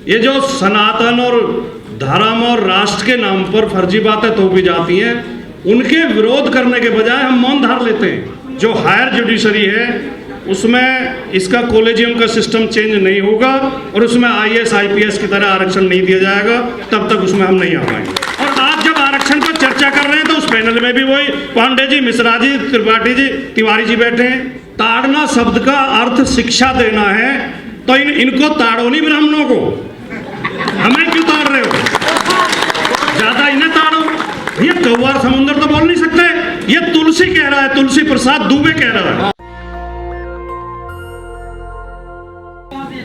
ये जो सनातन और धर्म और राष्ट्र के नाम पर फर्जी बातें थोपी जाती हैं, उनके विरोध करने के बजाय हम मौन धार लेते हैं। जो हायर जुडिशरी है उसमें इसका कॉलेजियम का सिस्टम चेंज नहीं होगा और उसमें IAS IPS की तरह आरक्षण नहीं दिया जाएगा, तब तक उसमें हम नहीं आ पाएंगे। और आज जब आरक्षण पर चर्चा कर रहे हैं तो उस पैनल में भी वही पांडे जी, मिश्रा जी, त्रिपाठी जी, तिवारी जी बैठे हैं। ताड़ना शब्द का अर्थ शिक्षा देना है, तो इनको ताड़ो नहीं ब्राह्मणों को, हमें क्यों ताड़ रहे हो? ज्यादा इन्हें ताड़ो। ये कौवा समुंदर तो बोल नहीं सकते, ये तुलसी कह रहा है, तुलसी प्रसाद दुबे कह रहा है।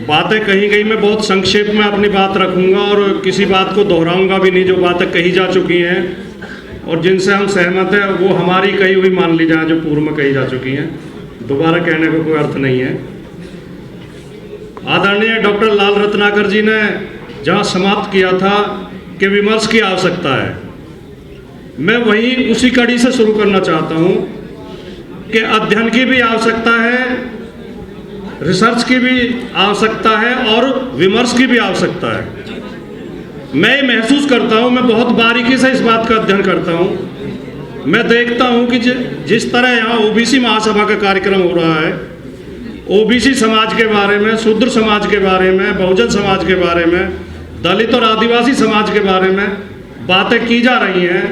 बातें कही गई, मैं बहुत संक्षेप में अपनी बात रखूंगा और किसी बात को दोहराऊंगा भी नहीं। जो बातें कही जा चुकी हैं और जिनसे हम सहमत हैं वो हमारी कही हुई मान ली जाए, जो पूर्व में कही जा चुकी हैं, दोबारा कहने का कोई अर्थ नहीं है। आदरणीय डॉक्टर लाल रत्नाकर जी ने जहां समाप्त किया था कि विमर्श की आवश्यकता है, मैं वहीं उसी कड़ी से शुरू करना चाहता हूं कि अध्ययन की भी आवश्यकता है, रिसर्च की भी आवश्यकता है और विमर्श की भी आवश्यकता है। मैं महसूस करता हूं, मैं बहुत बारीकी से इस बात का अध्ययन करता हूं। मैं देखता हूं कि जिस तरह यहाँ OBC महासभा का कार्यक्रम हो रहा है, OBC समाज के बारे में, शूद्र समाज के बारे में, बहुजन समाज के बारे में, दलित और आदिवासी समाज के बारे में बातें की जा रही हैं,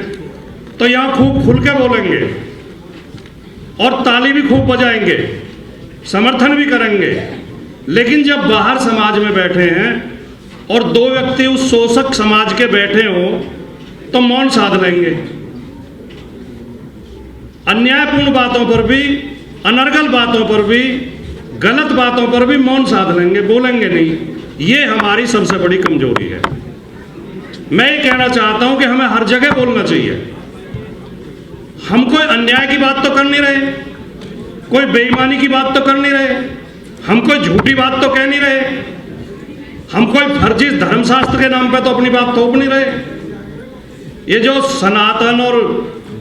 तो यहाँ खूब खुल के बोलेंगे और ताली भी खूब बजाएंगे, समर्थन भी करेंगे। लेकिन जब बाहर समाज में बैठे हैं और दो व्यक्ति उस शोषक समाज के बैठे हो तो मौन साध लेंगे। अन्यायपूर्ण बातों पर भी, अनर्गल बातों पर भी, गलत बातों पर भी मौन साध लेंगे, बोलेंगे नहीं। ये हमारी सबसे बड़ी कमजोरी है। मैं ये कहना चाहता हूं कि हमें हर जगह बोलना चाहिए। हम कोई अन्याय की बात तो कर नहीं रहे, कोई बेईमानी की बात तो कर नहीं रहे, हम कोई झूठी बात तो कह नहीं रहे, हम कोई फर्जी धर्मशास्त्र के नाम पे तो अपनी बात थोप नहीं रहे। ये जो सनातन और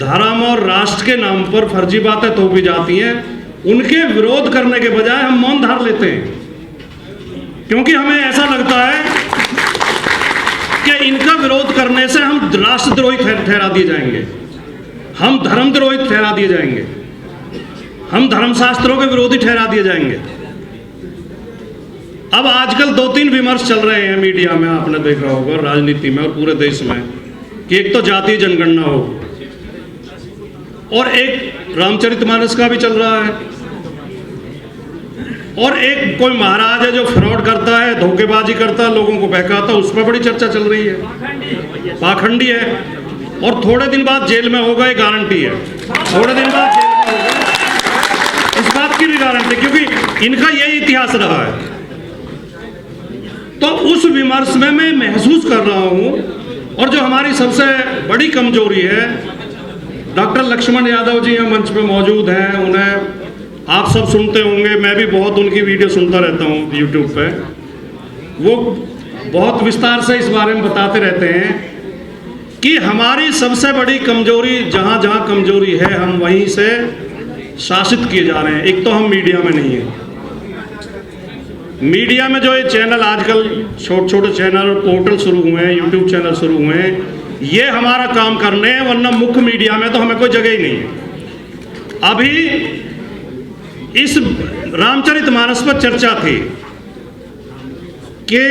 धर्म और राष्ट्र के नाम पर फर्जी बातें थोपी जाती हैं, उनके विरोध करने के बजाय हम मौन धार लेते हैं, क्योंकि हमें ऐसा लगता है कि इनका विरोध करने से हम राष्ट्रद्रोही ठहरा दिए जाएंगे, हम धर्मद्रोही ठहरा दिए जाएंगे, हम धर्मशास्त्रों के विरोधी ठहरा दिए जाएंगे। अब आजकल 2-3 विमर्श चल रहे हैं मीडिया में, आपने देखा होगा, राजनीति में और पूरे देश में, कि एक तो जातीय जनगणना हो और एक रामचरितमानस का भी चल रहा है, और एक कोई महाराज है जो फ्रॉड करता है, धोखेबाजी करता है, लोगों को बहकाता है, उस पर बड़ी चर्चा चल रही है, पाखंडी है। और थोड़े दिन बाद जेल में होगा, ये गारंटी है, थोड़े दिन बाद जेल में होगा, इस बात की भी गारंटी, क्योंकि इनका यही इतिहास रहा है। तो उस विमर्श में मैं महसूस कर रहा हूं, और जो हमारी सबसे बड़ी कमजोरी है, डॉक्टर लक्ष्मण यादव जी यहाँ मंच पे मौजूद हैं, उन्हें आप सब सुनते होंगे, मैं भी बहुत उनकी वीडियो सुनता रहता हूँ यूट्यूब पे। वो बहुत विस्तार से इस बारे में बताते रहते हैं कि हमारी सबसे बड़ी कमजोरी, जहाँ जहाँ कमजोरी है, हम वहीं से शासित किए जा रहे हैं। एक तो हम मीडिया में नहीं है, मीडिया में जो ये चैनल आजकल छोटे छोटे चैनल और पोर्टल शुरू हुए हैं, यूट्यूब चैनल शुरू हुए हैं, ये हमारा काम करने हैं, वरना मुख्य मीडिया में तो हमें कोई जगह ही नहीं है। अभी इस रामचरितमानस पर चर्चा थी कि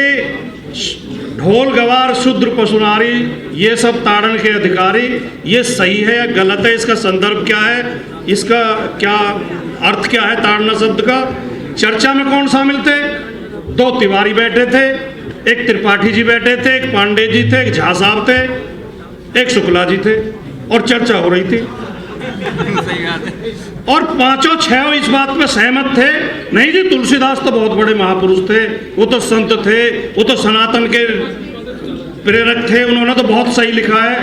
ढोल गवार शूद्र पशुनारी ये सब ताड़न के अधिकारी, ये सही है या गलत है, इसका संदर्भ क्या है, इसका क्या अर्थ क्या है ताड़ना शब्द का। चर्चा में कौन शामिल थे? 2 तिवारी बैठे थे, एक त्रिपाठी जी बैठे थे, एक पांडे जी थे, एक झा साहब थे, एक शुक्ला जी थे, और चर्चा हो रही थी। और 5-6 इस बात पे सहमत थे, नहीं जी तुलसीदास तो बहुत बड़े महापुरुष थे, वो तो संत थे, वो तो सनातन के प्रेरक थे, उन्होंने तो बहुत सही लिखा है।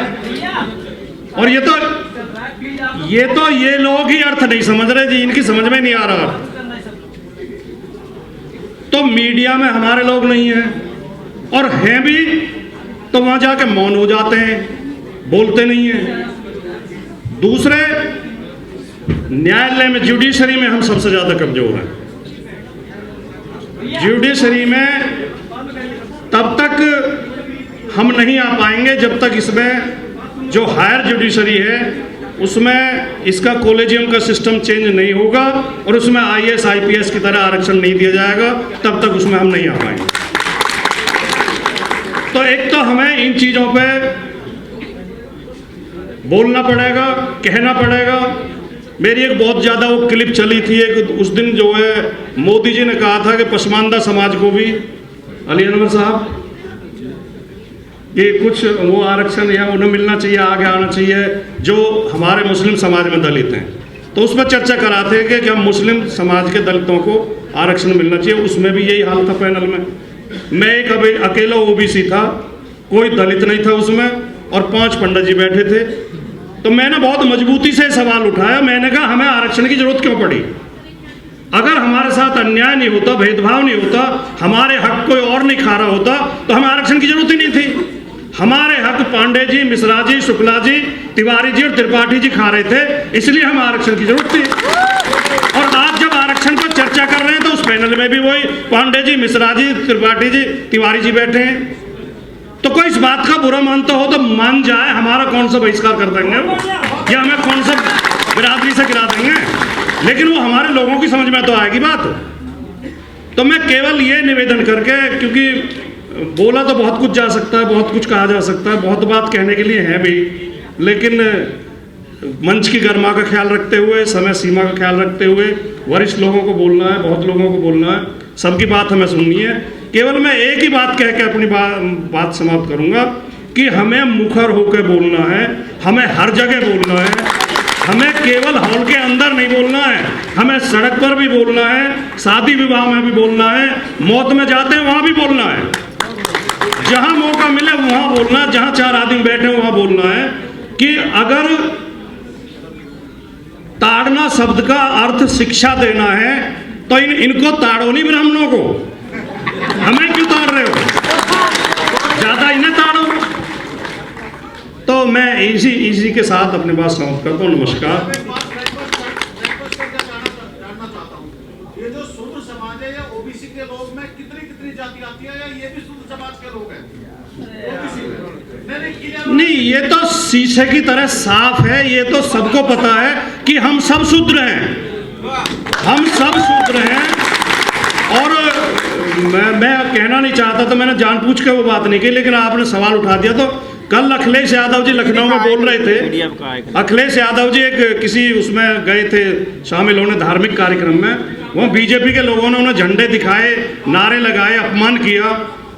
और ये लोग ही अर्थ नहीं समझ रहे जी, इनकी समझ में नहीं आ रहा। तो मीडिया में हमारे लोग नहीं हैं, और हैं भी तो वहां जाके मौन हो जाते हैं, बोलते नहीं हैं। दूसरे, न्यायालय में, जुडिशरी में हम सबसे ज्यादा कमजोर हैं। जुडिशरी में तब तक हम नहीं आ पाएंगे जब तक इसमें जो हायर जुडिशरी है उसमें इसका कॉलेजियम का सिस्टम चेंज नहीं होगा और उसमें IAS IPS की तरह आरक्षण नहीं दिया जाएगा, तब तक उसमें हम नहीं आ पाएंगे। तो एक तो हमें इन चीज़ों पे बोलना पड़ेगा, कहना पड़ेगा। मेरी एक बहुत ज़्यादा वो क्लिप चली थी एक, उस दिन जो है मोदी जी ने कहा था कि पसमानदा समाज को भी, अली अनवर साहब, ये कुछ वो आरक्षण या उन्हें मिलना चाहिए, आगे आना चाहिए जो हमारे मुस्लिम समाज में दलित हैं। तो उस पर चर्चा कराते हैं कि हम मुस्लिम समाज के दलितों को आरक्षण मिलना चाहिए। उसमें भी यही हाल था पैनल में। मैं एक अभी अकेला OBC था, कोई दलित नहीं था उसमें, और 5 पंडित जी बैठे थे। तो मैंने बहुत मजबूती से सवाल उठाया। मैंने कहा हमें आरक्षण की जरूरत क्यों पड़ी? अगर हमारे साथ अन्याय नहीं होता, भेदभाव नहीं होता, हमारे हक कोई और नहीं खा रहा होता तो हमें आरक्षण की जरूरत ही नहीं थी। हमारे हक पांडे जी, मिश्रा जी, शुक्ला जी, तिवारी जी और त्रिपाठी जी खा रहे थे, इसलिए हमें आरक्षण की जरूरत थी। और आज जब आरक्षण पर चर्चा कर रहे हैं तो उस पैनल में भी वही पांडे जी, मिश्रा जी, त्रिपाठी जी, तिवारी जी बैठे हैं। तो कोई इस बात का बुरा मानता हो तो मान जाए, हमारा कौन सा बहिष्कार कर देंगे या हमें कौन सा बिरादरी से गिरा देंगे, लेकिन वो हमारे लोगों की समझ में तो आएगी बात। तो मैं केवल ये निवेदन करके, क्योंकि बोला तो बहुत कुछ जा सकता है, बहुत कुछ कहा जा सकता है, बहुत बात कहने के लिए है भी, लेकिन मंच की गरिमा का ख्याल रखते हुए, समय सीमा का ख्याल रखते हुए, वरिष्ठ लोगों को बोलना है, बहुत लोगों को बोलना है, सबकी बात हमें सुननी है। केवल मैं एक ही बात कह के अपनी बात समाप्त करूंगा कि हमें मुखर होकर बोलना है, हमें हर जगह बोलना है, हमें केवल हॉल के अंदर नहीं बोलना है, हमें सड़क पर भी बोलना है, शादी विवाह में भी बोलना है, मौत में जाते हैं वहाँ भी बोलना है, जहाँ मौका मिले वहाँ बोलना, जहाँ 4 आदमी बैठे वहाँ बोलना है कि अगर ताड़ना शब्द का अर्थ शिक्षा देना है तो इनको ताड़ो नहीं, ब्राह्मणों को हमें क्यों ताड़ रहे हो, ज्यादा इन्हें ताड़ो। तो मैं इसी के साथ अपनी बात समाप्त करता हूँ। नमस्कार। ये जो शूद्र समाज है या OBC के लोग में कितनी जाति आती है, या ये भी शूद्र समाज के लोग हैं? नहीं, ये तो शीशे की तरह साफ है, ये तो सबको पता है कि हम सब शूद्र हैं, हम सब शूद्र हैं। और मैं कहना नहीं चाहता तो मैंने जानबूझ के वो बात नहीं की, लेकिन आपने सवाल उठा दिया। तो कल अखिलेश यादव जी लखनऊ में बोल रहे थे, अखिलेश यादव जी एक किसी उसमें गए थे शामिल होने धार्मिक कार्यक्रम में, वहाँ BJP के लोगों ने उन्हें झंडे दिखाए, नारे लगाए, अपमान किया।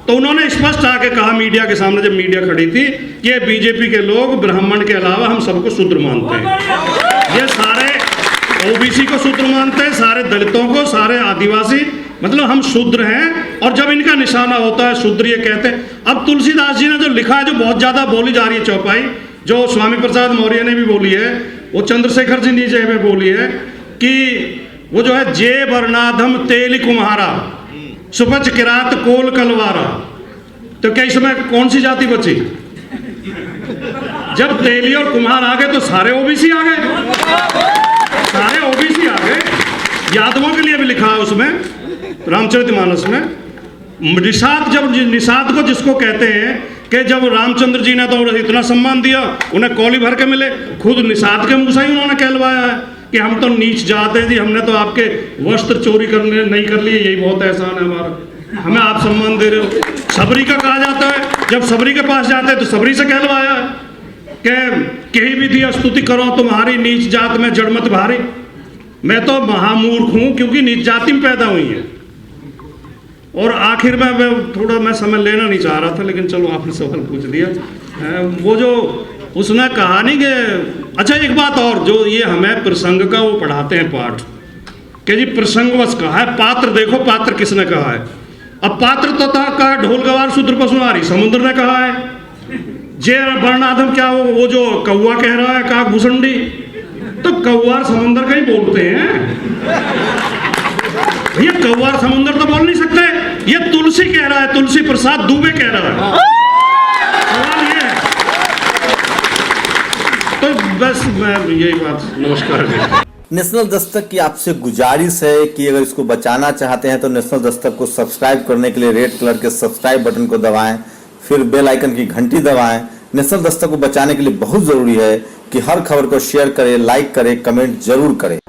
तो उन्होंने स्पष्ट आके कहा मीडिया के सामने, जब मीडिया खड़ी थी, कि BJP के लोग ब्राह्मण के अलावा हम सबको शूद्र मानते हैं, ये सारे OBC को शूद्र मानते हैं, सारे दलितों को, सारे आदिवासी, मतलब हम शूद्र हैं। और जब इनका निशाना होता है शूद्र, ये कहते हैं। अब तुलसीदास जी ने जो लिखा है, जो बहुत ज़्यादा बोली जा रही है चौपाई, जो स्वामी प्रसाद मौर्य ने भी बोली है, वो चंद्रशेखर जी नीचे में बोली है कि वो जो है, जे वर्णाधम तेल कुम्हारा सुपच किरात कोल कलवारा। तो क्या इसमें कौन सी जाति बची? जब तेली और कुम्हार आ गए तो सारे OBC आ गए, सारे OBC आ गए। यादवों के लिए भी लिखा है उसमें, रामचरितमानस में। निषाद, जब निषाद को जिसको कहते हैं कि जब रामचंद्र जी ने तो इतना सम्मान दिया, उन्हें कौली भर के मिले, खुद निषाद के मुंह से ही उन्होंने कहलवाया है कि हम तो नीच जाते हैं जी, हमने तो आपके वस्त्र चोरी करने नहीं कर लिए, यही बहुत एहसान है हमारा, हमें आप सम्मान दे रहे हो। सबरी का कहा जाता है, जब सबरी के पास जाते हैं तो सबरी से कहलवाया कि कहीं भी दिया स्तुति करो तुम्हारी, नीच जात में जड़मत भारी। मैं तो महामूर्ख हूँ क्योंकि नीच जाति में पैदा हुई है। और आखिर में थोड़ा मैं समय लेना नहीं चाह रहा था, लेकिन चलो आपने सवाल पूछ दिया। वो जो उसने कहा नहीं कि, अच्छा एक बात और, जो ये हमें प्रसंग का वो पढ़ाते हैं पाठ, कि जी प्रसंगवश कहा है, पात्र देखो पात्र किसने कहा है। अब पात्र तो था कहा ढोल गवार शूद्र पशुहारी, समुद्र ने कहा है। जे वर्णाधम क्या वो जो कौआ कह रहा है, कहा घुसंडी, तो कौआ समुद्र का ही बोलते हैं भैया, कौआ समुद्र तो बोल नहीं सकते। ये तुलसी कह रहा है, तुलसी प्रसाद दुबे कह रहा है। सवाल ये है। तो बस मैं यही बात, नमस्कार। नेशनल दस्तक की आपसे गुजारिश है कि अगर इसको बचाना चाहते हैं तो नेशनल दस्तक को सब्सक्राइब करने के लिए रेड कलर के सब्सक्राइब बटन को दबाएं, फिर बेल आइकन की घंटी दबाएं। नेशनल दस्तक को बचाने के लिए बहुत जरूरी है कि हर खबर को शेयर करें, लाइक करें, कमेंट जरूर करें।